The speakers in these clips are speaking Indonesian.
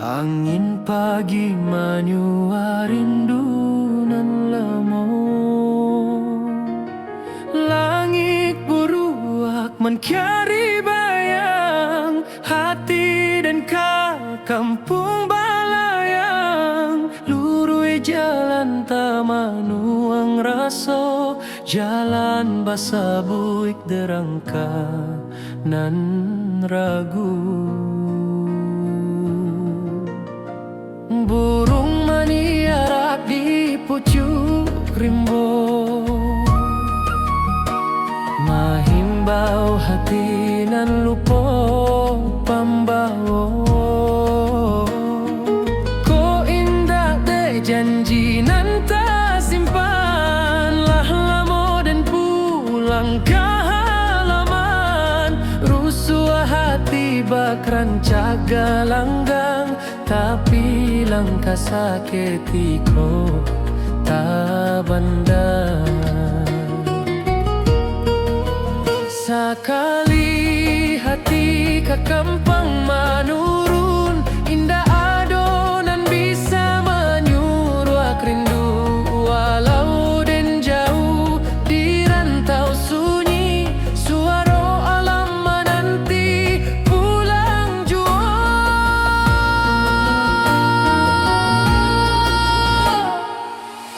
Angin pagi manyua rindu nan lemo, langit buruak mencari bayang, hati dan kampung balayang. Lurui jalan tamanuang raso, jalan basa buik derangka nan ragu. Burung maniarak di pucuk rimbo, mahimbau hati nan lupo pambawo. Ko indah de janji nan tak simpan, lah lamo dan pulang ke halaman. Rusua hati bak rancak galanggang, tapi langkah sakitiko tak bandang. Sakali hati ke kampung menurun, indah adonan bisa menyuruh rindu. Walau den jauh di rantau sunyi, suara alam menanti pulang jua.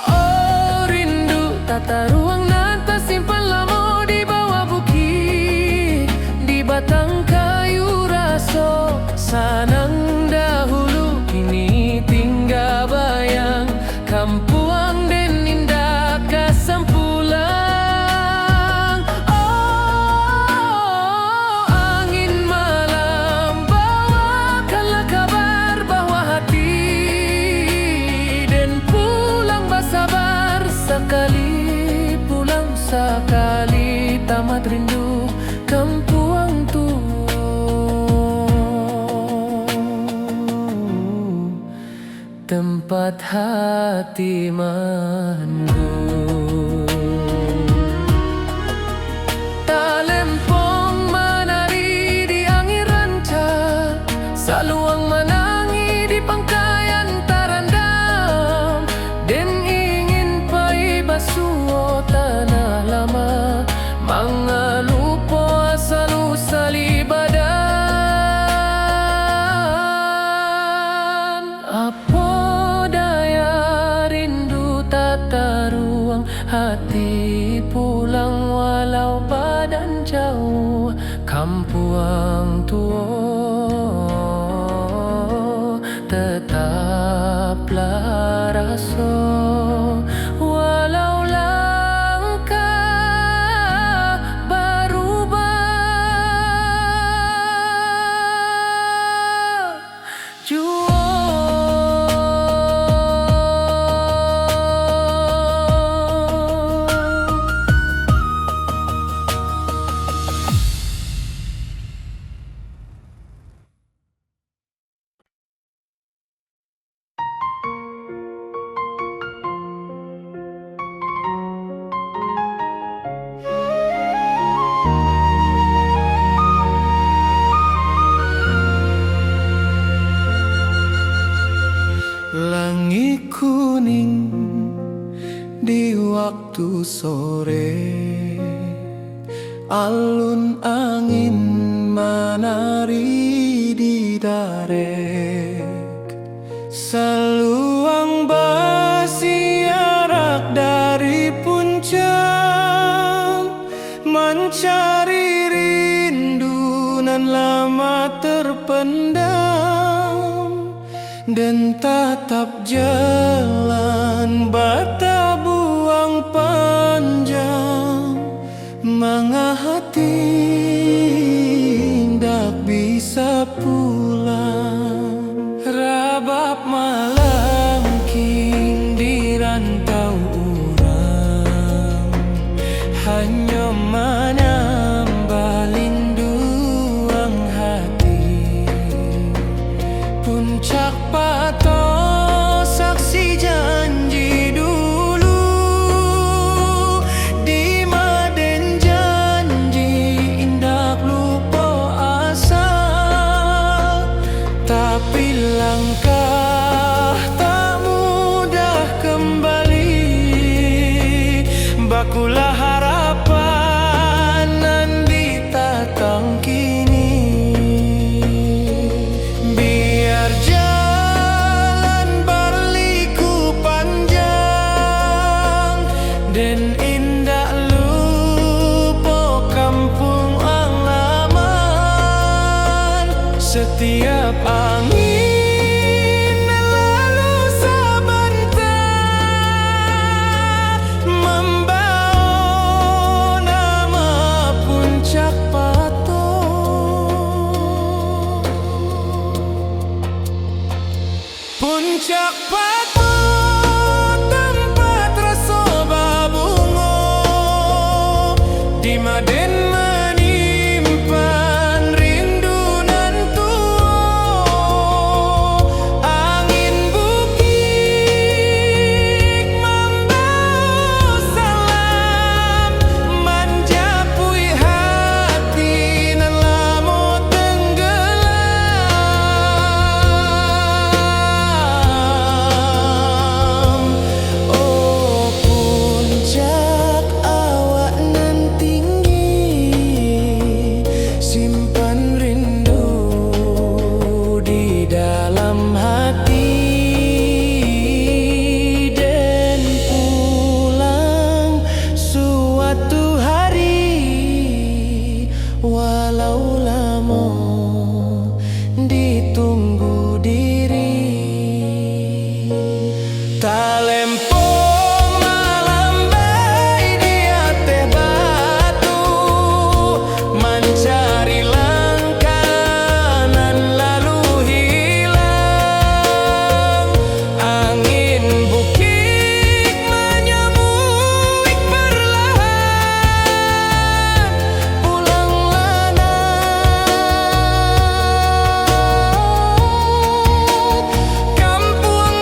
Oh rindu tata ruang nan tersimpan lama di bawah bukit, di batang kayu raso sanang dahulu. Kini tinggal bayang kampuang den indah kasampulang. Oh angin malam bawakanlah kabar bahwa hati den pulang bersabar. Sekali pulang sekali tamat rindu kampuang tu, tempat hati mandu. Talempong menari di angin ranca, saluang menangi di pangkayan tarandam. Den ingin pai basuh tanah lama, mangalupo asal usali badan. Apa daya rindu tata ruang hati pulang, walau badan jauh kampuang tua tetaplah raso. Walau langkah berubah jua. Langit kuning di waktu sore, alun angin menari di darek. Seluang bersiarak dari puncak, mencari rindu nan lama terpendam. Dan tatap jalan bata buang panjang, mengahati tak bisa pulang. Rabab malam king di rantau urang, hanya menambah linduang hati. Puncak pato saksi janji dulu, di maden janji indah lupa asal. Tapi langkah tak mudah kembali. Bakulah harapan nan ditatang kini. Biar jalan berliku panjang dan indah lupa kampung halaman. Setiap angin lalu sebentar membawa nama Puncak Patok. Puncak Patok tempat rasa babungo di Maden menyimpan rindu nan tua. Angin bukit membawa salam menjapui hati nan lamo tenggelam. Oh puncak awak nan tinggi, simpan rindu di dalam hati. Dan pulang suatu hari, walau lama ditunggu diri. Talempo malam bayi di atas batu, mencari langkah nan lalu hilang. Angin bukit menyambut perlahan, pulanglah nak, kampung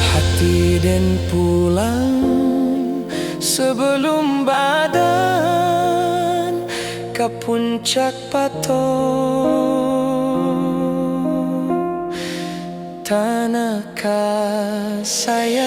hati dan pulang sebelum badan ke Puncak Patok, tanah kesayangan.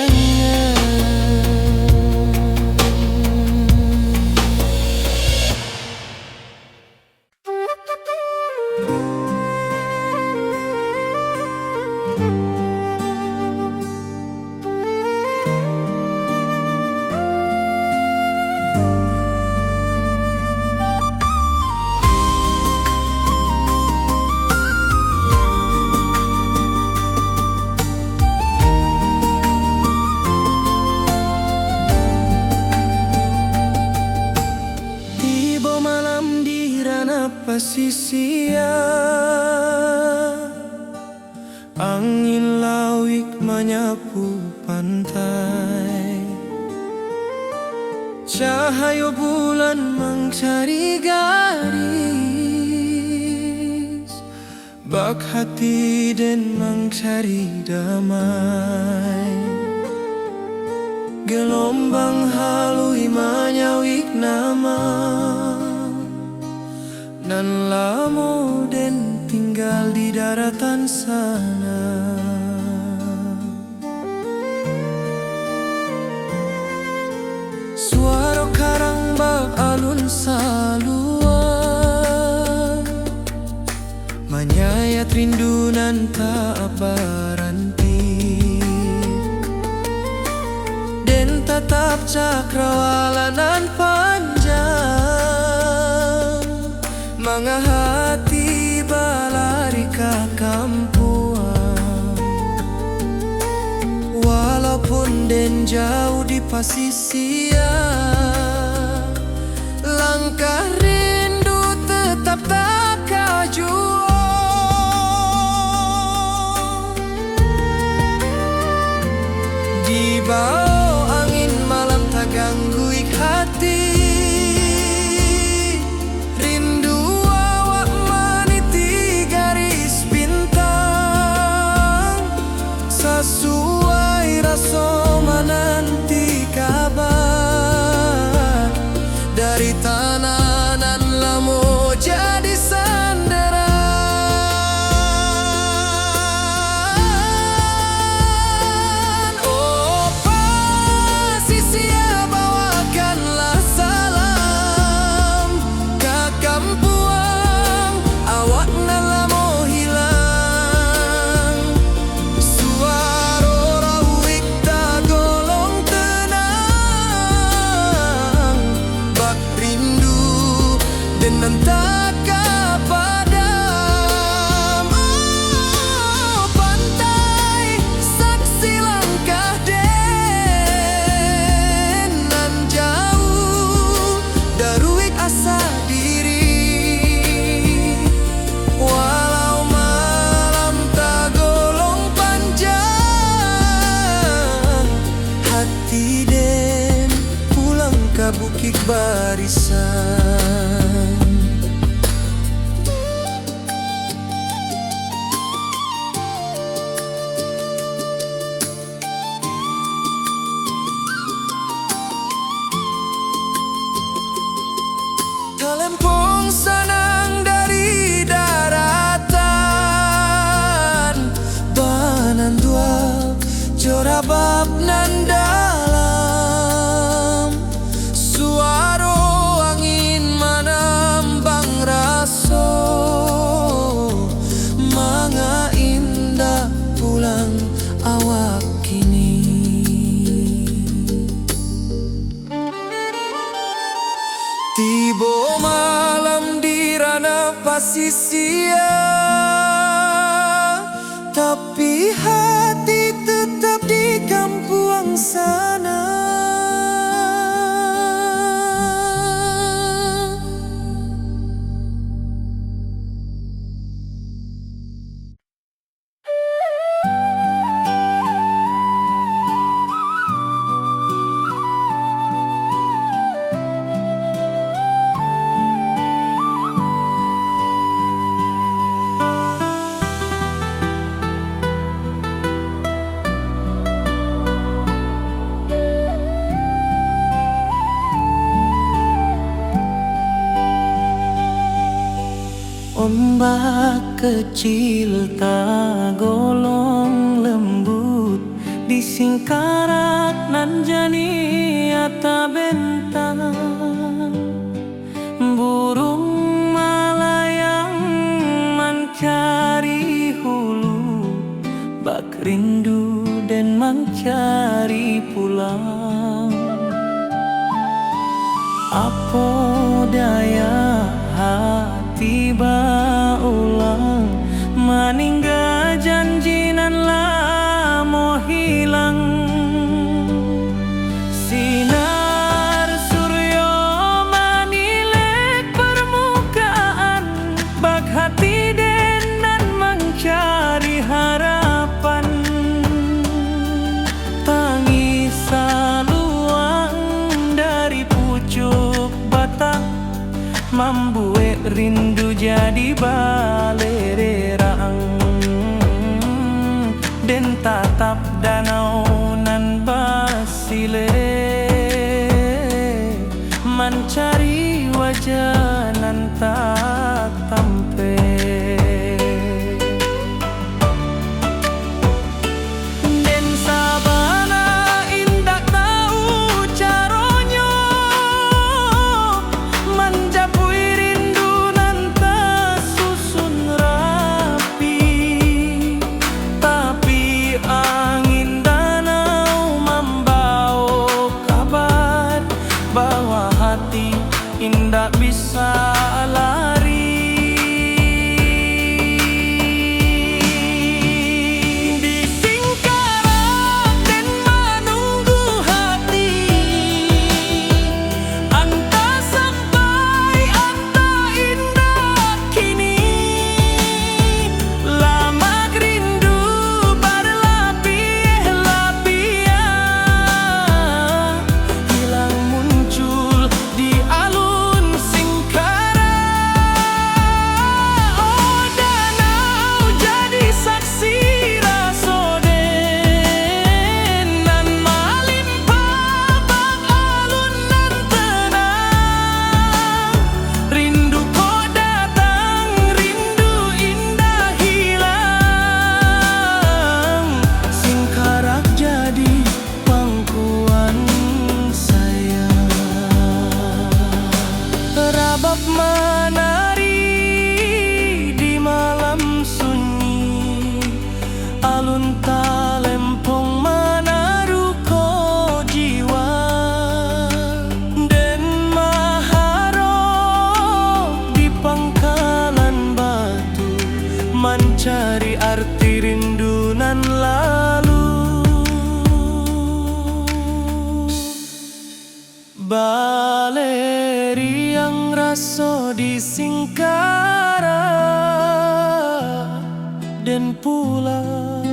Tiba malam di ranah pesisir, angin lawik menyapu pantai. Cahaya bulan mencari garis, bak hati dan mencari damai. Gelombang halui menyawik nama nan lamo dan tinggal di daratan sana. Suara karang bak alun saluan, menyayat rindu nan tak berhenti. Dan tetap cakrawala nan panjang, mengahati balari ke kampuan. Walaupun den jauh di pasisia, langkah rindu tetap tak kaju. Di bawah angin malam tak ganggu hati, rindu awak meniti garis bintang, sesuai rasa menanti kabar. dari tanah nan lamo jadi sandaran. Oh pasisia bawakanlah salam ke kampuang awak nan lamo hilang. Suara rawik tagolong tenang, bak rindu dan tak padam. Oh pantai saksi langkah den nan jauh daruik asa diri. Walau malam tagolong panjang, hati den pulang ke bukit barisan. Talempong sanang dari daratan, banan dua jorabab nan dalam. Suaro angin manambang raso, manga indah pulang awak kini. Tibo malam di ranah pasisia, tapi hati tetap di kampuang sana. Ombak kecil tagolong lembut di singkarak nan jani ata bentang. Burung malayang mencari hulu, bak rindu dan mencari pulang. Apa daya hati baulang meninggal janji nan lamo hilang. Sinar suryo manilek permukaan, bak hati den nan mencari harapan. Tangis saluang dari pucuk batang, membuat rindu jadi balererang. Den tatap danau nan basile, mencari wajah nan tak tampe. Den sabana indak tahu caronyo, menjapui rindu nan tersusun rapi. Tapi angin danau membawa kabar bahwa hati indak bisa lari. Di singkarak den menunggu hati, anta sampai anta indah kini. Lama rindu berlapis-lapis, hilang muncul di alun singkarak. menari di malam sunyi, alun talempong menaruhko jiwa, dan maharap di pangkalan batu mencari arti rindunan lalu. Baleri yang raso di Singkara dan pulang,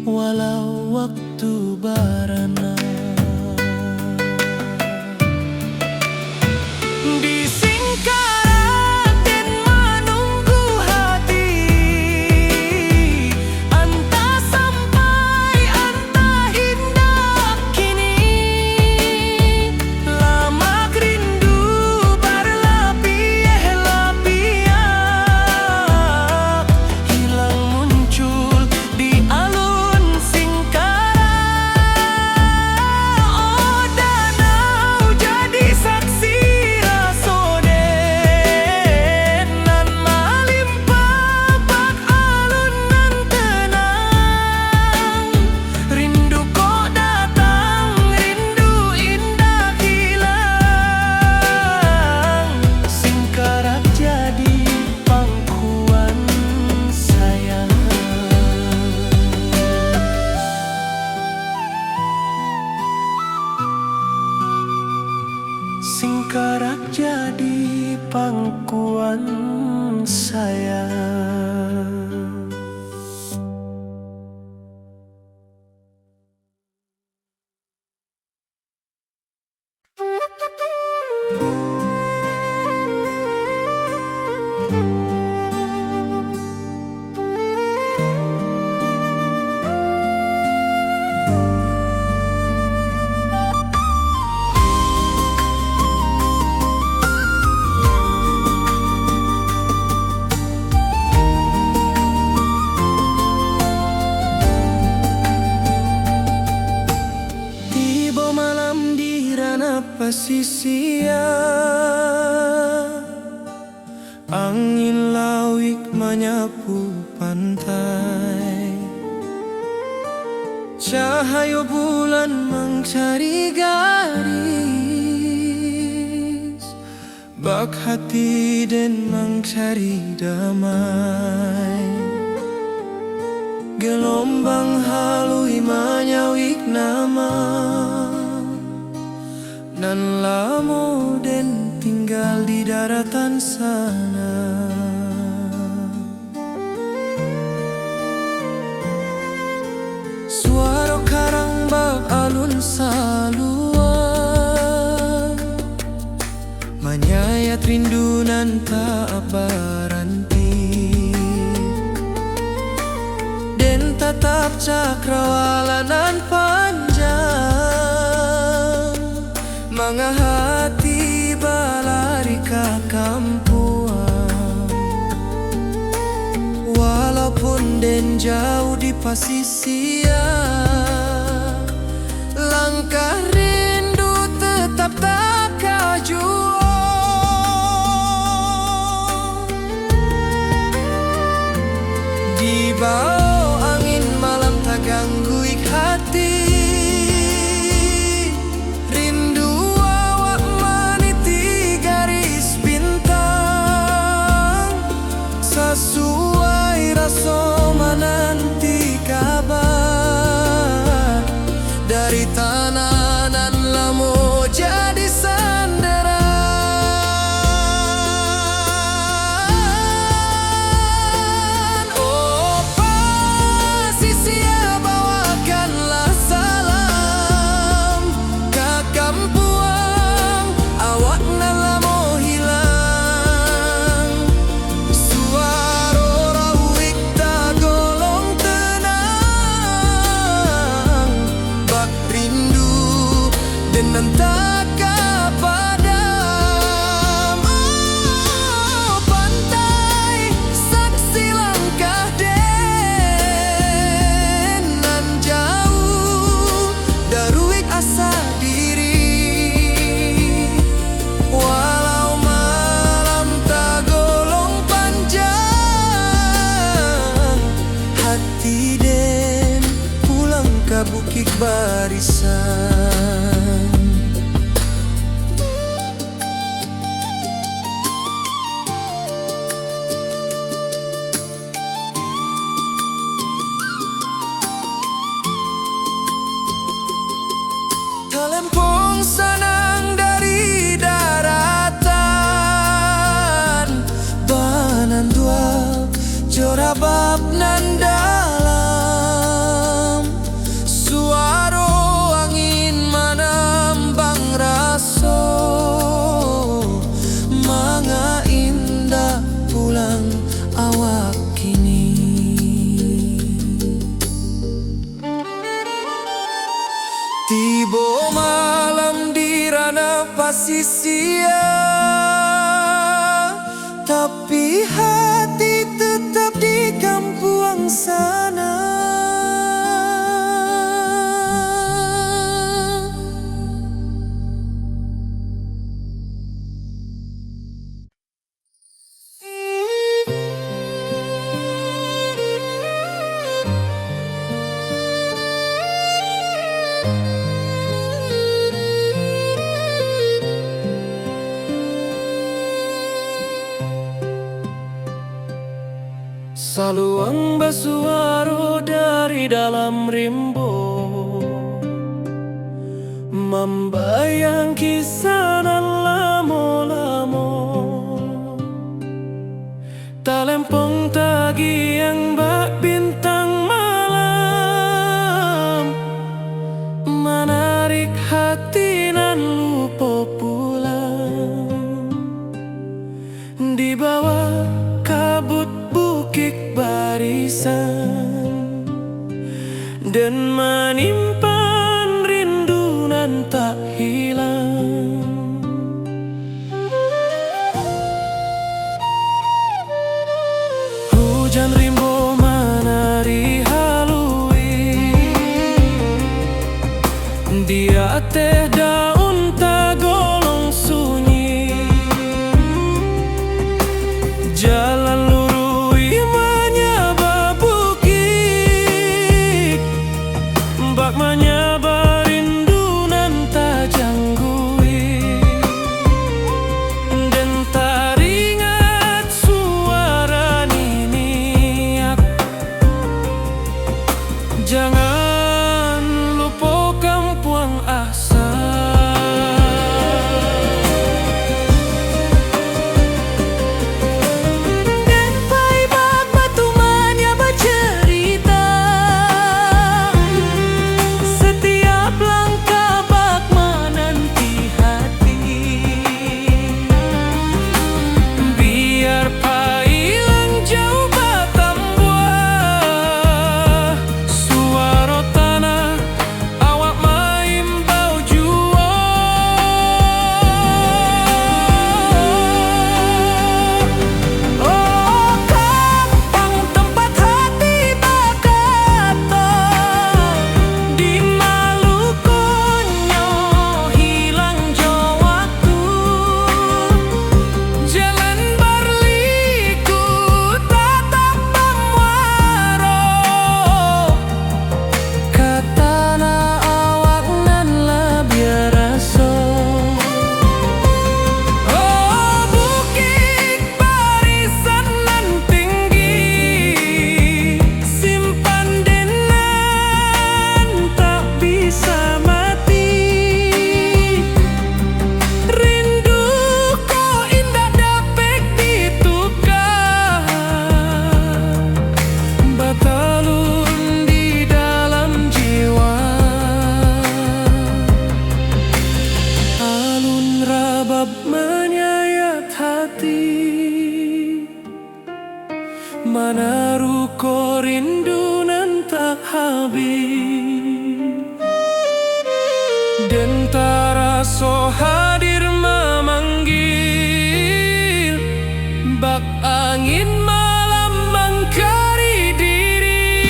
walau waktu barana. Di Singkara dan menunggu hati, entah sampai entah indah kini. Lama rindu berlapis-lapis, hilang muncul di alun Singkara. Oh, danau jadi saksi rasoden, nan melimpah bak alun nan tenang. Rindu kok datang, rindu indah hilang. Singkara jadi pangkuan sayang. Singkara jadi pangkuan sayang. Tiba malam di ranah pesisir, angin lawik menyapu pantai, cahaya bulan mencari garis, bak hati dan mencari damai. Gelombang halui menyawik nama, nan lamo dan tinggal di daratan sana. Suara karang bak alun salua, menyayat rindu nan tak berhenti, dan tetap cakrawala nan panjang, mengahati balari ke kampuan. Walaupun den jauh di pasisir, langkah rindu tetap tak kajua. Di bawah angin malam tak ganggu hati, rindu awak meniti garis bintang, sesuai rasa menanti kabar dari tanah nan lamo jadi sandaran. Oh, pasisir bawakanlah salam ke kampuang, awak nan lamo hilang. Suara rawik tak golong tenang, bak rindu dan entah padam. Oh, pantai saksi langkah den nan jauh daruik asa diri. barisan. Talempong sanang dari daratan, banan dua jorabab nan dalam, suaro angin manambang raso, manga indah pulang awak kini. Tibo malam di ranah pasisia, tapi hati tetap di kampung sana. Saluang basuaro dari dalam rimbo, membayang kisah nan lamo-lamo. Talempong tagi yang bak bintang malam, menarik hati nan lupa pulang. Di bawah kabut bukit barisan, dan menyimpan rindu nan tak hilang. Hujan rimbo menari halui, dia teh daun tagolong sunyi. Jalan lurui menyaba bukit, bak menyaba rindu nan tak janggui, dan teringat suara niniak. Jangan lupa kampung asal. Menaruh ko rindu nan tak habis, dan taraso hadir memanggil, bak angin malam mengkari diri.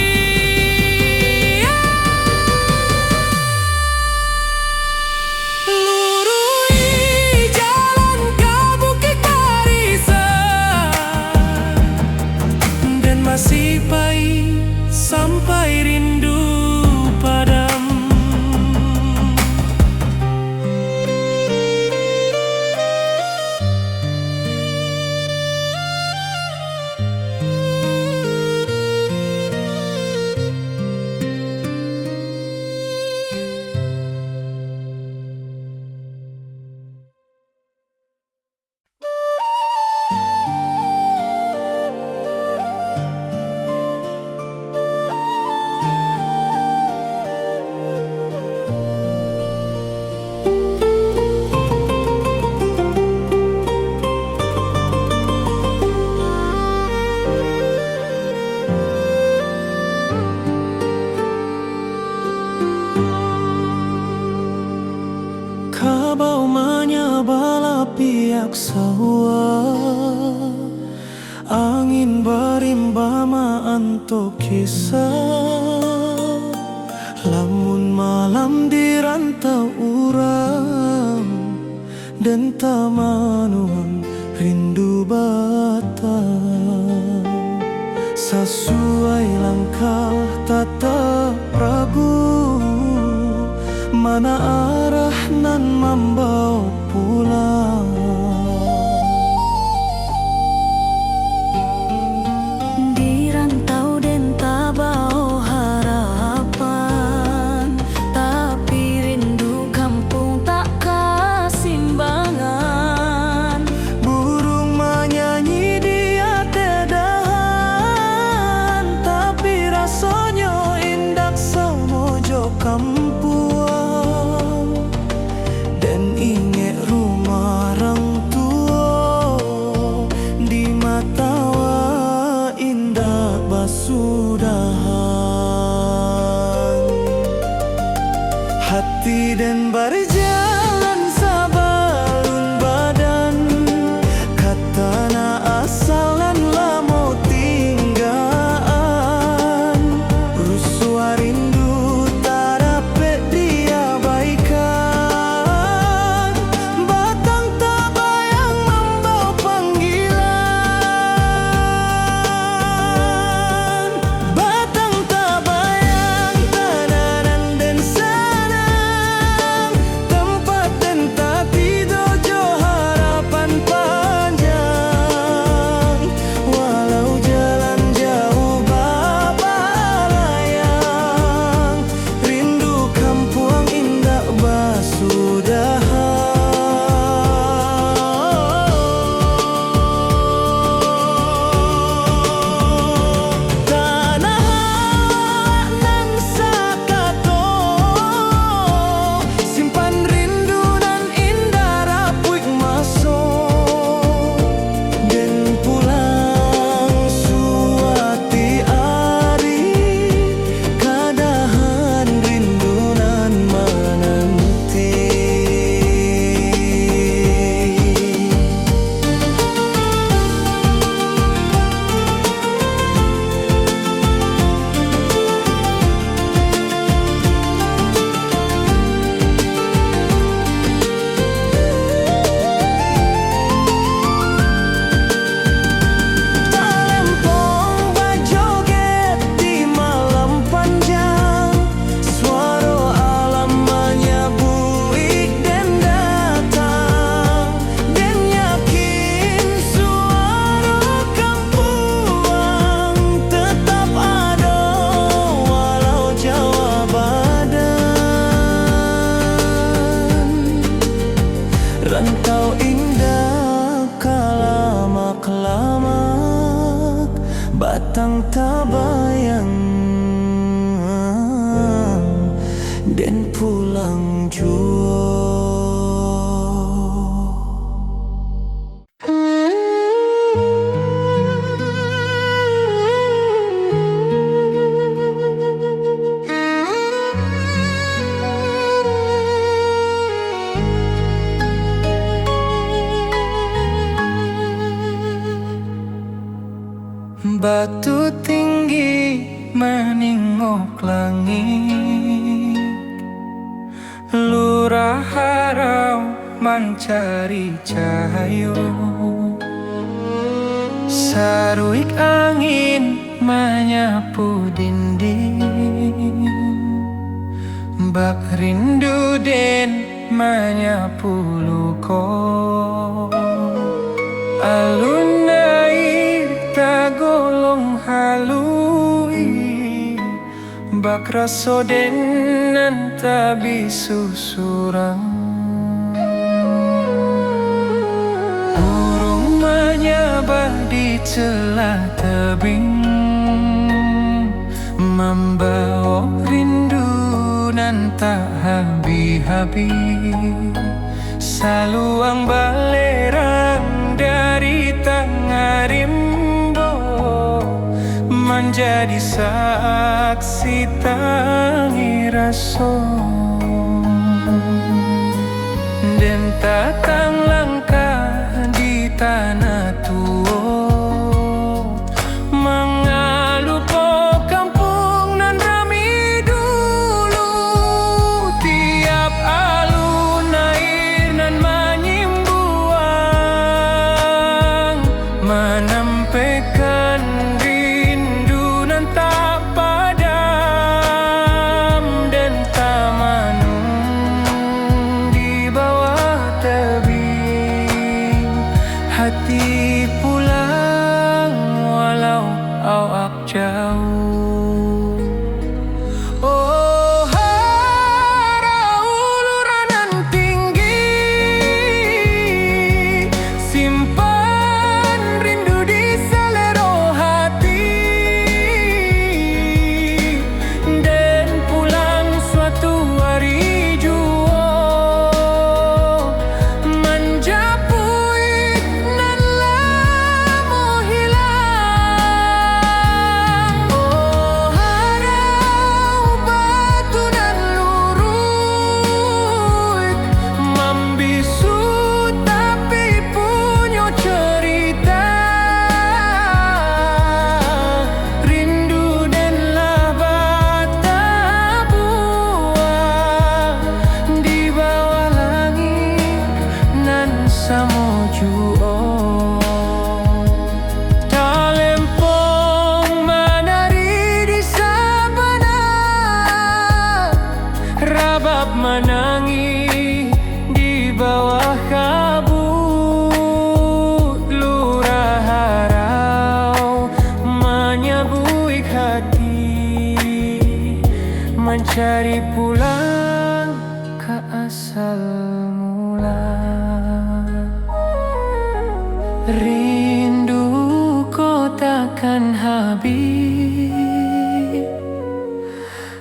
Lurui jalan ke bukit barisan, dan masih pahit sampai rindu padam. tabau menyabala piak sawah, angin berimbama anto kisah. Lamun malam di rantau urang dan tamanuan rindu batang. Sesuai langkah tatap ragu, mana arah nan membawa pulang. Di rantau den tabau harapan, tapi rindu kampung tak kasimbangan. Burung menyanyi di atedahan, tapi rasanya indah samojo kampuang. Dan ingat rumah orang tua, di mata indah basudahan. Hati dan berjalan sabalun badan, katana asal dan lamo tinggaan. Rusua rindu tak dapat diabaikan, batang tak bayang membawa panggilan. Batang tak bayang tananan dan sanang, tempat dan tati dojo harapan panjang. Walau jalan jauh babalayang, rindu kampung indah basudahan. Tanah nan sakato, simpan rindu dan indah rapuik masuk. Dan pulang suati ari, kadahan rindu nan menanti. Talempong bajoget di malam panjang, suara alam menyabui dan datang. Dan yakin suara kampuang tetap ada, walau jauh badan. Rantau indah kalamak-lamak, batang tabayang dan pulang jua. Batu tinggi meningok langit, lurah harau mencari cahayu. Saruik angin menyapu dinding, bak rindu den menyapu luko. Alun air tagolong halui, bak raso den nan tabi susurang. Burung menyabah di celah tebing, membawa rindu nan tak habi-habi. Saluang balerang dari tengah rimbo, menjadi saksi tangi raso. Dan dan tatang langkah di tanah tua, mengalu po kampung nan rami dulu. Tiap alun air nan menyimbuang, menampaikan rindu nan tak padam, dan tamanung di bawah tebing. Hati pulang walau awak jauh. Oh, harau uluran tinggi, simpan rindu di selero hati, dan pulang suatu hari jua, menjapui nan lamo hilang. Oh, harau batu nan lurut, membisu tapi punya cerita. Rindu dan bata buah di bawah langit nan samojuo. Talempong menari di sabana, rabab menangi di bawah kabut. Lurah harau menyabuik hati, mencari pulang ke asal mula. Rindu ko takkan habis,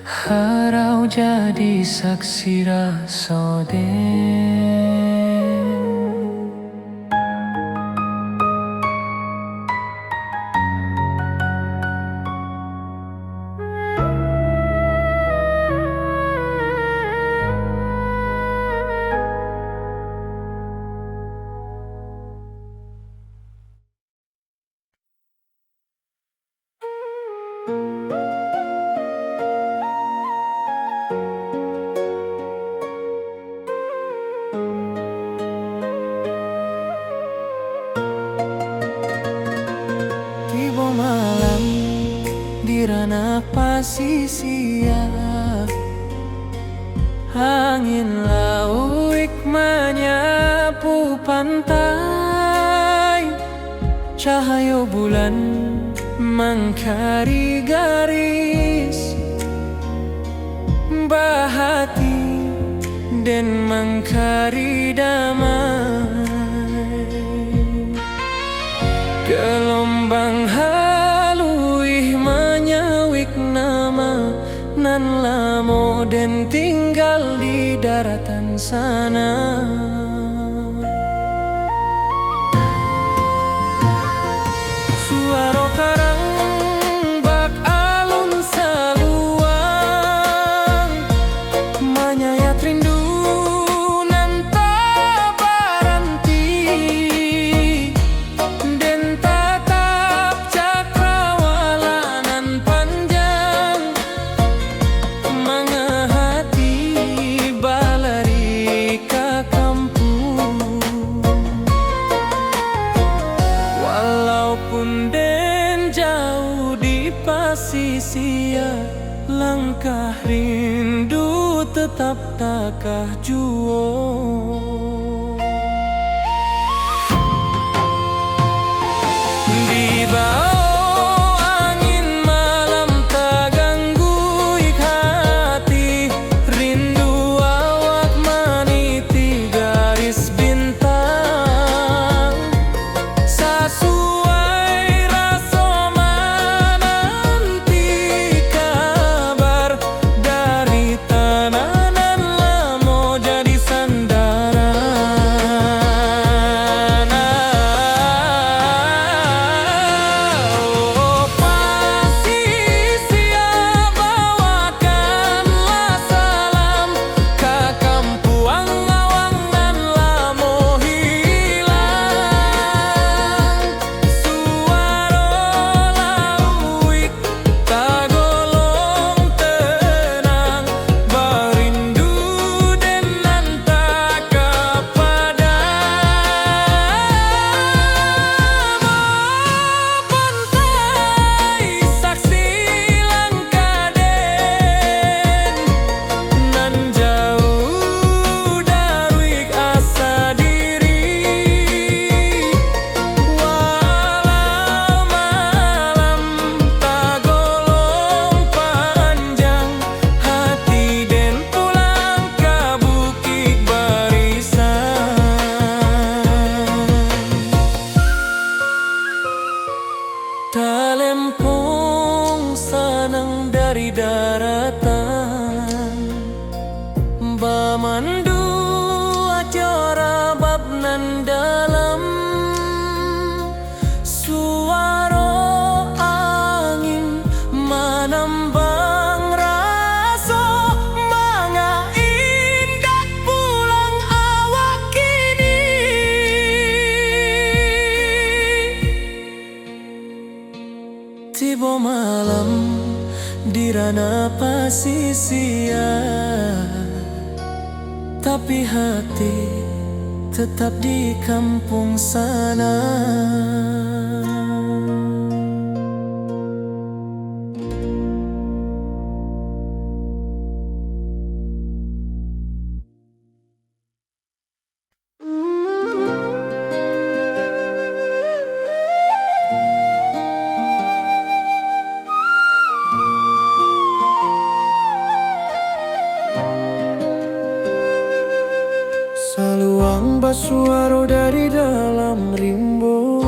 harau jadi saksi rasa den. Tiba malam di ranah pasisia, angin lauik menyapu pantai, cahaya bulan mengkari garis bahati dan mengkari damai. Gelombang haluih menyawik nama nan lamo dan tinggal di daratan sana. Suara karang bak alun saluang, menyayat rindu nan tak berhenti, dan tatap cakrawala nan panjang, mengahati balari ke kampung. Walaupun den jauh di pasisia, langkah rindu tetap takah juo. Di bawah angin malam tak ganggu hati, rindu awak meniti garis bintang. Sesuai rasa menanti kabar dari tanah nan lamo jadi sandang. masih sia, tapi hati tetap di kampung sana. Saluang basuaro dari dalam rimbo,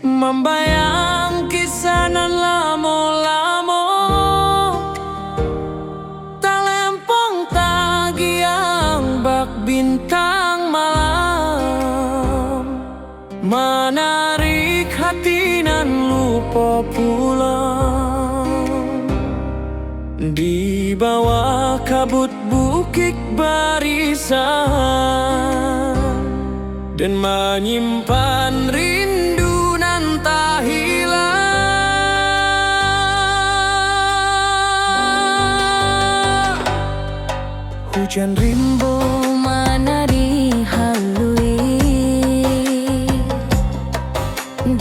membayang kisanan lamo-lamo, talempong tagiang bak bintang malam, menarik hati nan lupa pulang. Di bawah kabut bukit barisan dan menyimpan rindu nan tak hilang. Hujan rimbo mana dihalui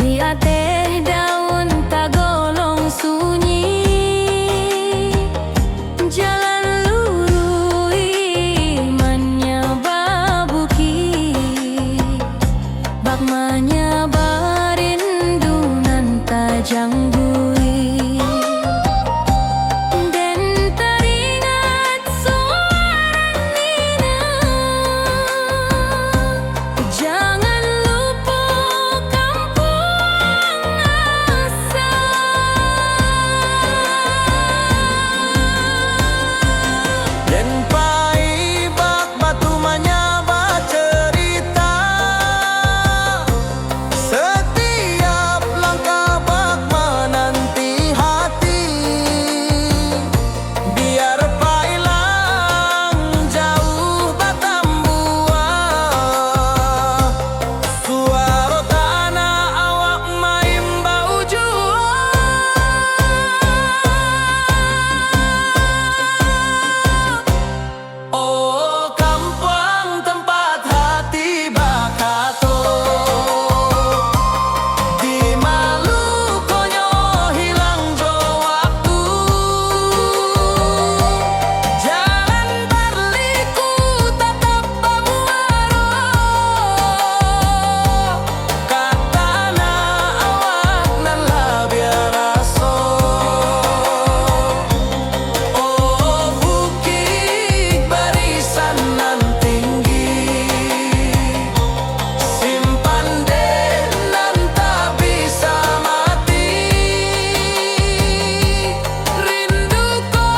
di ateh daun tagolong sunyi. Menyabari rindu nan tajanggui, dan teringat suara Nina. Jangan lupa kampung asal. dan pai bak batu menyaba cerita. Setiap langkah bak menanti hati, biar pailang jauh batambuah. Suara tanah awak maimbau jua. Oh kampung tempat hati bakato, di Malukonyo hilang jo waktu. Jalan berliku tetap bamuaro, katana awak nan labiar aso. Oh bukit barisan nan tinggi, simpan den nan tak bisa mati. Rinduku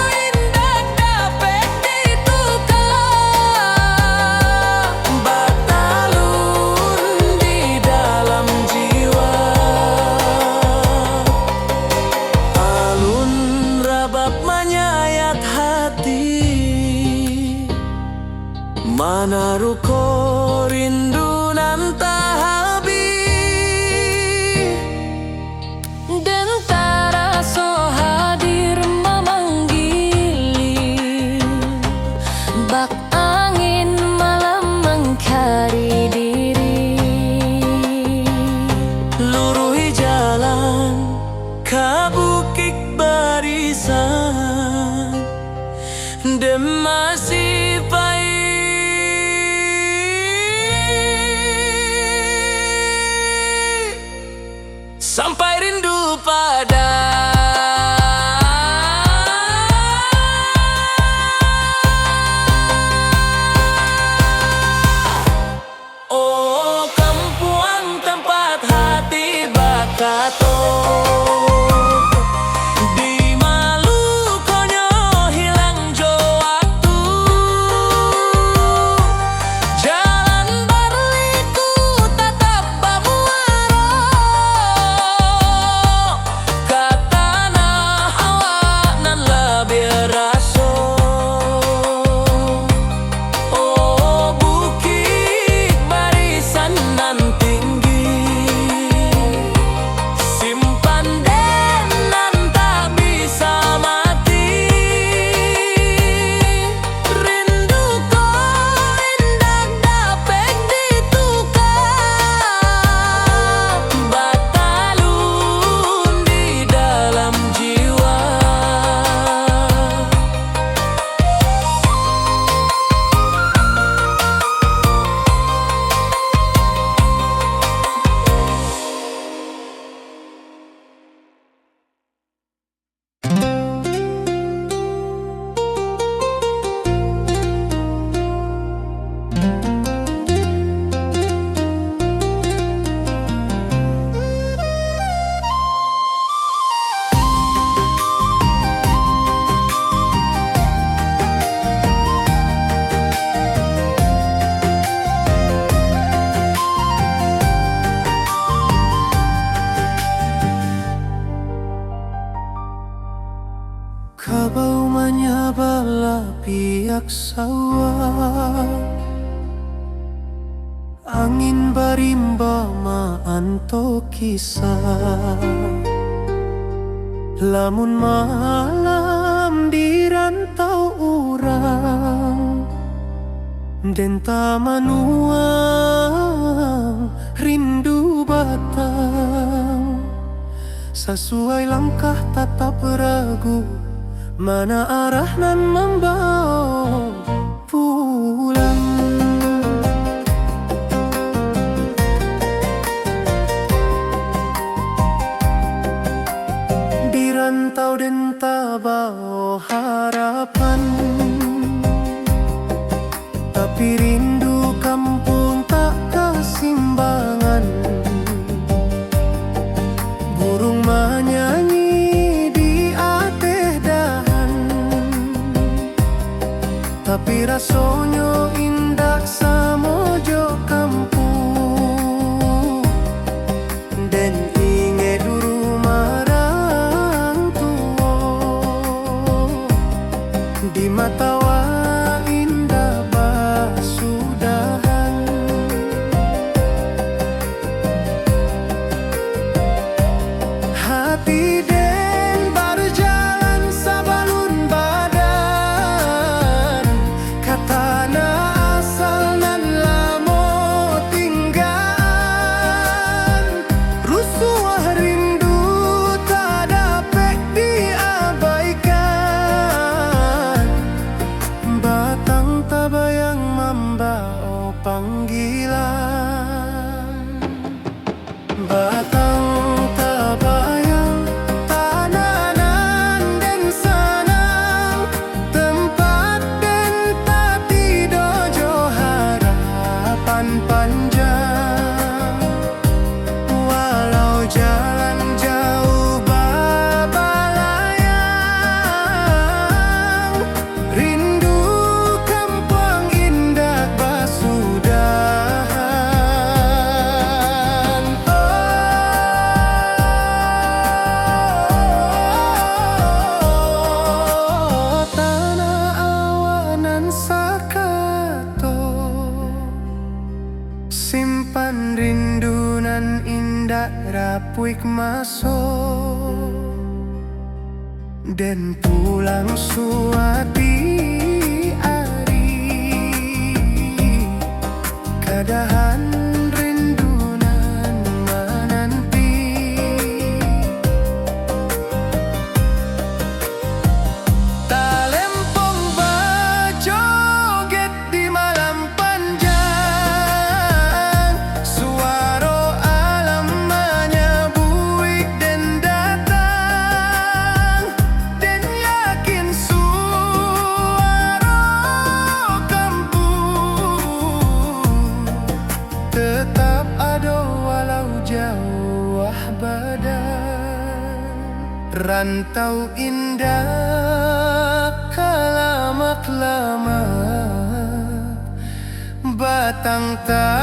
indah dapat ditukar, batalun di dalam jiwa. Alun rabab menyayat hati, manaruko rindu nan tak habis. Dan taraso hadir memanggili, bak angin malam mengkari diri. Luruhi jalan ke bukit barisan, dan masih pahit sampai rindu pada. Oh kampung tempat hati bakato, di Malukonyo hilang jo waktu. riak sawah, angin barimba maanto kisah. Lamun malam di rantau urang, denta manuang rindu batang. Sesuai langkah tatap ragu, mana arah nan membawa pulang. Di rantau denta bawa harapan, tapi rindu kampung tak kesimbangan. Burung menyanyi di ateh dahan, tapi rasanya indah samojo kampung. Dan inge dulu marang tua, di mata wa indah basudahan. Hati den berjalan sabalun badan, katana asal nan lamo tinggal. Rusuh rindu tak dapat diabaikan, batang tabayang membawa panggilan. Batang tabayang tananan dan sanang, tempat dan tati dojo harapan panjang. Walau jalan jauh babalayang, rindu kampung indah basudahan. Oh, tanah awanan sakato, simpan rindu nan indah rapuik masuk, dan pulang suati ari, kadahan rindu nan menanti. Talempong bajoget di malam panjang, suara alam menyebuik dan datang. Dan yakin suara kampung tetap ada walau jauh badan. Rantau indah kalamak lama, batang tak